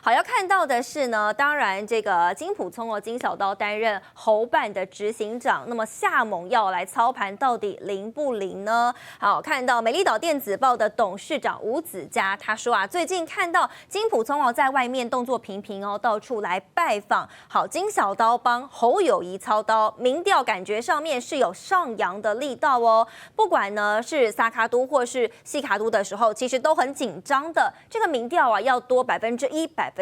好，要看到的是呢，当然这个金溥聪金小刀担任侯办的执行长，那么夏猛要来操盘，到底灵不灵呢？好，看到美丽岛电子报的董事长吴子嘉，他说啊，最近看到金溥聪在外面动作频频到处来拜访，好，金小刀帮侯友宜操刀，民调感觉上面是有上扬的力道哦。不管呢是萨卡都或是西卡都的时候，其实都很紧张的，这个民调要多1%、2%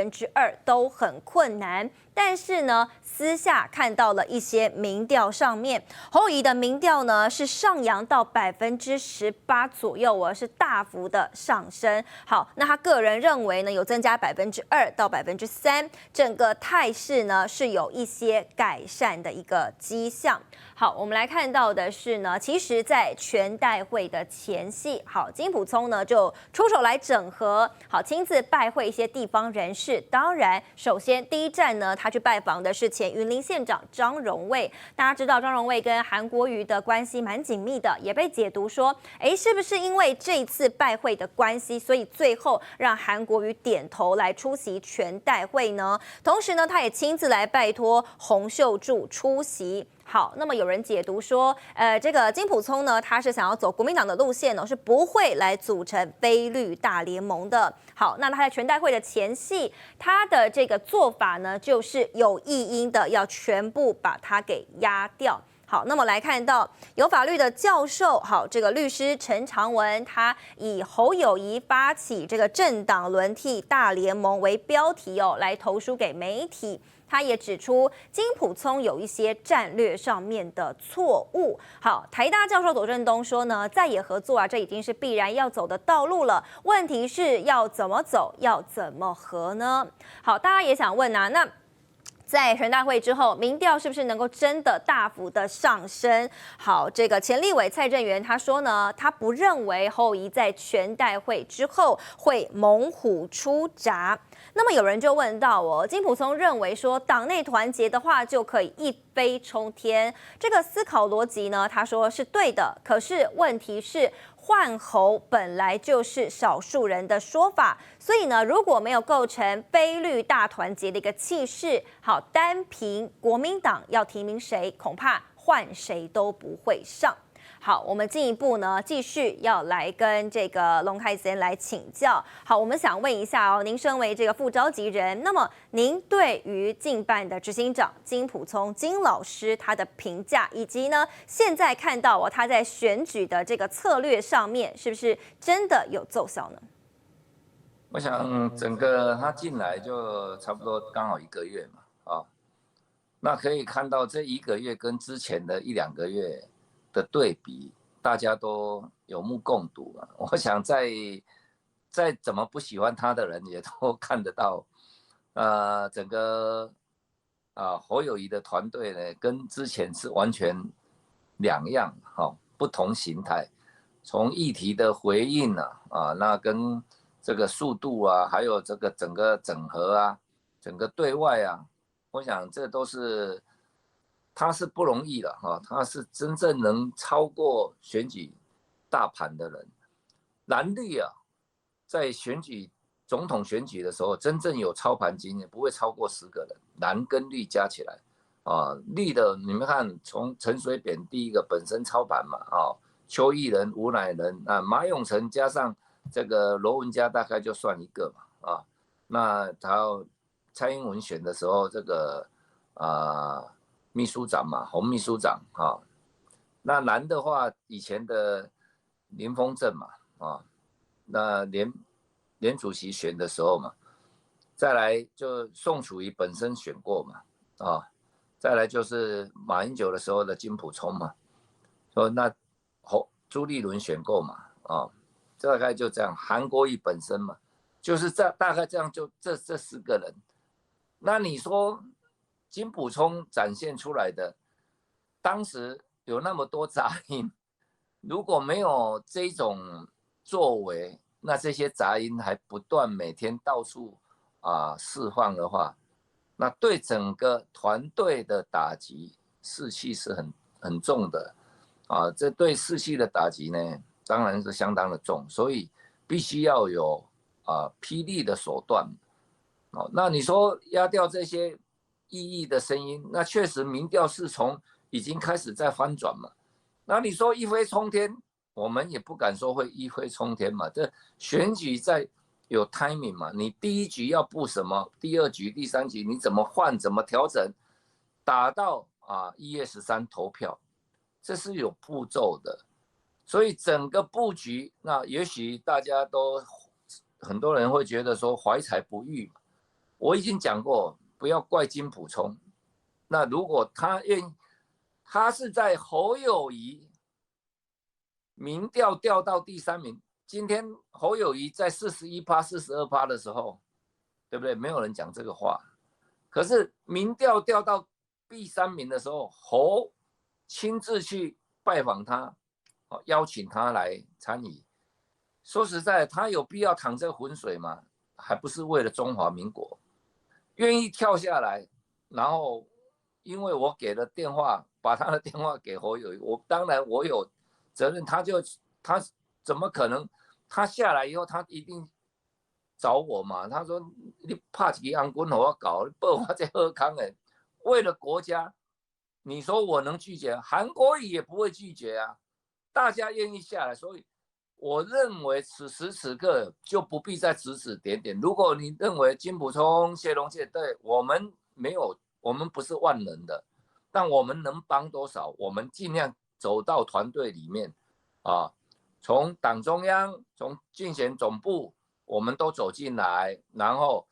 都很困难。但是呢，私下看到了一些民调上面，侯友宜的民调呢是上扬到18%左右是大幅的上升。好，那他个人认为呢，有增加2%到3%，整个态势呢是有一些改善的一个迹象。好，我们来看到的是呢，其实，在全代会的前夕，好，金溥聪呢就出手来整合，好，亲自拜会一些地方人士。当然，首先第一站呢，他去拜访的是前云林县长张荣卫。大家知道张荣卫跟韩国瑜的关系蛮紧密的，也被解读说，是不是因为这一次拜会的关系，所以最后让韩国瑜点头来出席全代会呢？同时呢，他也亲自来拜托洪秀柱出席。好，那么有人解读说，这个金溥聪呢，他是想要走国民党的路线是不会来组成非绿大联盟的。好，那他在全代会的前夕，他的这个做法呢，就是有意因的要全部把它给压掉。好，那么来看到有法律的教授，好，这个律师陈长文，他以侯友宜发起这个政党轮替大联盟为标题来投书给媒体。他也指出，金溥聪有一些战略上面的错误。好，台大教授左正东说呢，在野合作这已经是必然要走的道路了。问题是要怎么走，要怎么合呢？好，大家也想问啊，那在全大会之后，民调是不是能够真的大幅的上升？好，这个前立委蔡正元他说呢，他不认为侯友宜在全代会之后会猛虎出闸。那么有人就问到金溥聪认为说党内团结的话就可以一飞冲天，这个思考逻辑呢，他说是对的。可是问题是，换侯本来就是少数人的说法，所以呢，如果没有构成非绿大团结的一个气势，好，单凭国民党要提名谁，恐怕换谁都不会上。好，我们进一步呢，继续要来跟这个龙凯森来请教。好，我们想问一下您身为这个副召集人，那么您对于近办的执行长金溥聪金老师他的评价，以及呢现在看到他在选举的这个策略上面，是不是真的有奏效呢？我想整个他进来就差不多刚好1个月嘛，那可以看到这1个月跟之前的1-2个月的对比，大家都有目共睹啊。我想再怎么不喜欢他的人也都看得到，整个侯友宜的团队呢，跟之前是完全两样，不同形态。从议题的回应那跟这个速度还有这个整个整合整个对外我想这都是。他是不容易的他是真正能超过选举大盘的人。蓝绿在选举总统选举的时候，真正有操盘经验不会超过10个人，蓝跟绿加起来绿的你们看，从陈水扁第一个本身操盘嘛邱毅人、吴乃仁马永成加上这个罗文嘉大概就算一个嘛那他蔡英文选的时候，这个秘书长嘛，洪秘书长那蓝的话，以前的林峰正嘛那连主席选的时候嘛，再来就宋楚瑜本身选过嘛再来就是马英九的时候的金溥聪嘛，那朱立伦选过嘛大概就这样，韩国瑜本身嘛，就是大概这样，就这10个人，那你说？金溥聪展现出来的，当时有那么多杂音，如果没有这种作为，那这些杂音还不断每天到处释放的话，那对整个团队的打击士气是很重的这对士气的打击呢，当然是相当的重，所以必须要有霹雳的手段。哦，那你说压掉这些异议的声音，那确实民调是从已经开始在翻转嘛。那你说一飞冲天，我们也不敢说会一飞冲天嘛。这选举在有 timing 嘛，你第一局要布什么，第二局、第三局你怎么换、怎么调整，打到1月13投票，这是有步骤的。所以整个布局，那也许大家都很多人会觉得说怀才不遇嘛。我已经讲过，不要怪金溥聪。那如果他愿意，他是在侯友宜民调掉到第3名，今天侯友宜在41%、42%的时候，对不对？没有人讲这个话。可是民调掉到第3名的时候，侯亲自去拜访他，邀请他来参与。说实在，他有必要淌这浑水吗？还不是为了中华民国，愿意跳下来，然后因为我给了电话，把他的电话给侯友宜，当然我有责任，他怎么可能？他下来以后，他一定找我嘛。他说：“你怕几个安军和我搞，不我在喝康哎，为了国家，你说我能拒绝？韩国瑜也不会拒绝啊。大家愿意下来，所以我认为此时此刻就不必再指指点点。如果你认为金溥聪、谢龙介对我们没有，我们不是万能的，但我们能帮多少，我们尽量走到团队里面啊。”从党中央、从竞选总部，我们都走进来，然后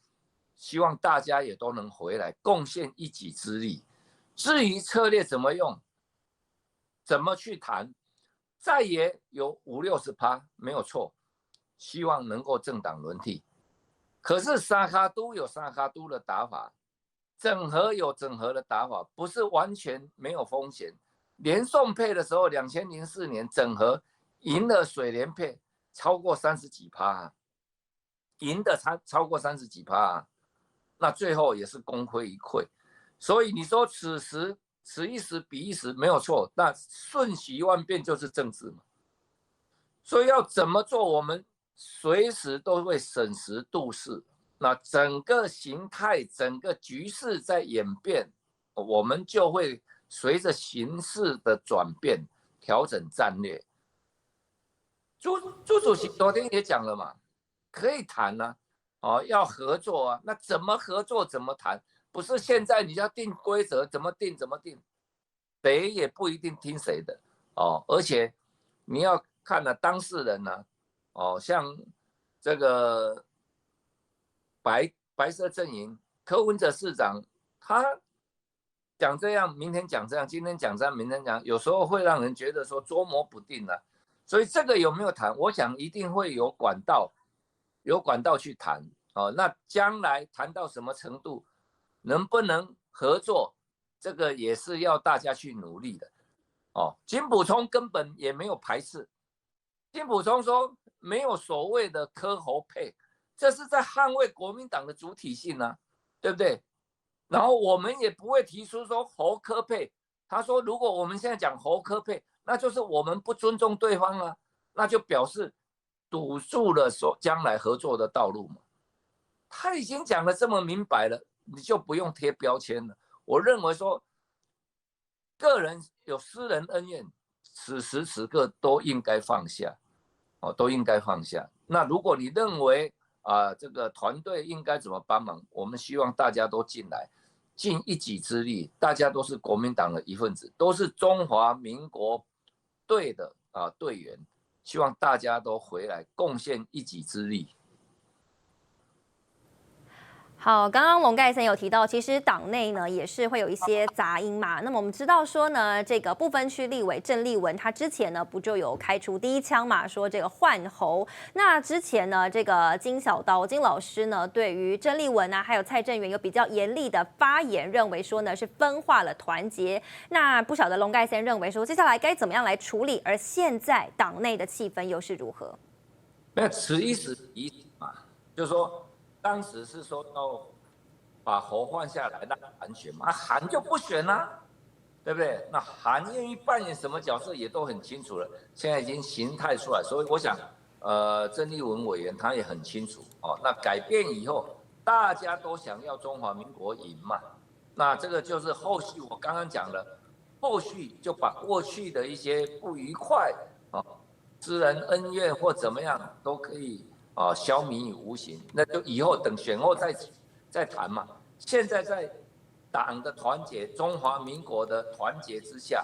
希望大家也都能回来，贡献一己之力。至于策略怎么用，怎么去谈，在野有50-60%没有错，希望能够政党轮替。可是三卡都有三卡都的打法，整合有整合的打法，不是完全没有风险。连宋配的时候，2004年整合。赢了水莲配超过30几%，赢的超过30几%，那最后也是功亏一篑。所以你说此一时彼一时没有错，那瞬息万变就是政治嘛。所以要怎么做，我们随时都会审时度势。那整个形态、整个局势在演变，我们就会随着形势的转变调整战略。朱主席昨天也讲了嘛，可以谈啊，要合作啊，那怎么合作怎么谈，不是现在你要定规则，怎么定，谁也不一定听谁的而且你要看了当事人呢像这个白色阵营柯文哲市长，他讲这样，明天讲这样，今天讲这样，明天讲，有时候会让人觉得说捉摸不定啊。所以这个有没有谈？我想一定会有管道去谈那将来谈到什么程度，能不能合作，这个也是要大家去努力的金溥聪根本也没有排斥，金溥聪说没有所谓的柯侯配，这是在捍卫国民党的主体性啊，对不对？然后我们也不会提出说侯柯配，他说如果我们现在讲侯柯配，那就是我们不尊重对方啊，那就表示堵住了说将来合作的道路嘛。他已经讲得这么明白了，你就不用贴标签了。我认为说，个人有私人恩怨，此时此刻都应该放下，都应该放下。那如果你认为这个团队应该怎么帮忙，我们希望大家都进来。尽一己之力，大家都是国民党的一份子，都是中华民国队的队员，希望大家都回来贡献一己之力。好，刚刚龙盖森有提到，其实党内呢也是会有一些杂音嘛。那么我们知道说呢，这个不分区立委郑丽文，他之前呢不就有开出第一枪嘛，说这个换侯。那之前呢，这个金老师呢，对于郑丽文啊，还有蔡正元有比较严厉的发言，认为说呢是分化了团结。那不晓得龙盖森认为说，接下来该怎么样来处理？而现在党内的气氛又是如何？那此一时彼一时嘛，就是说。当时是说要把侯换下来让韩选嘛，韩就不选啦，对不对？那韩愿意扮演什么角色也都很清楚了，现在已经形态出来，所以我想，郑丽文委员他也很清楚那改变以后，大家都想要中华民国赢嘛。那这个就是后续我刚刚讲的，后续就把过去的一些不愉快啊、私人恩怨或怎么样都可以消弭于无形。那就以后等选后再谈嘛。现在在党的团结、中华民国的团结之下，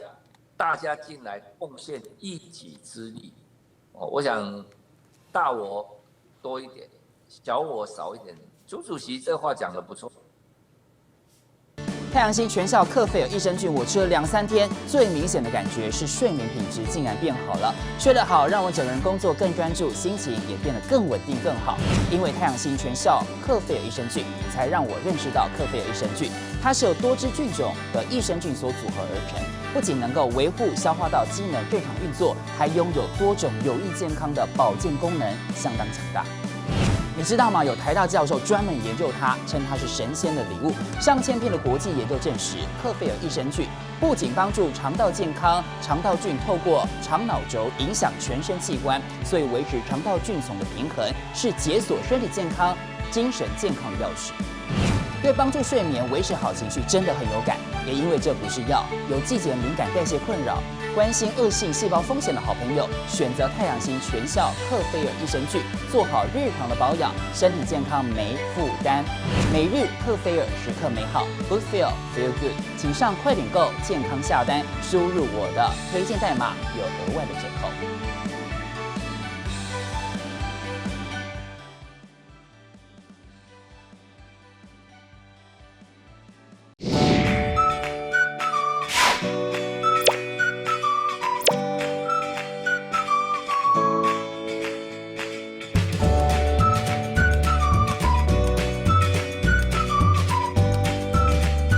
大家进来贡献一己之力。我想大我多一点，小我少一点。朱主席这话讲得不错。太阳星全效克菲尔益生菌，我吃了2-3天，最明显的感觉是睡眠品质竟然变好了。睡得好，让我整个人工作更专注，心情也变得更稳定更好。因为太阳星全效克菲尔益生菌，才让我认识到克菲尔益生菌，它是由多支菌种的益生菌所组合而成，不仅能够维护消化道机能正常运作，还拥有多种有益健康的保健功能，相当强大。你知道吗？有台大教授专门研究它，称它是神仙的礼物。上千篇的国际研究证实，克菲尔益生菌不仅帮助肠道健康，肠道菌透过肠脑轴影响全身器官，所以维持肠道菌丛的平衡是解锁身体健康、精神健康的钥匙。对帮助睡眠、维持好情绪真的很有感。也因为这不是药，有季节敏感、代谢困扰、关心恶性细胞风险的好朋友，选择太阳星全效克菲尔益生菌，做好日常的保养，身体健康没负担。每日克菲尔，时刻美好 ，Good Feel Feel Good， 请上快点购健康下单，输入我的推荐代码，有额外的折扣。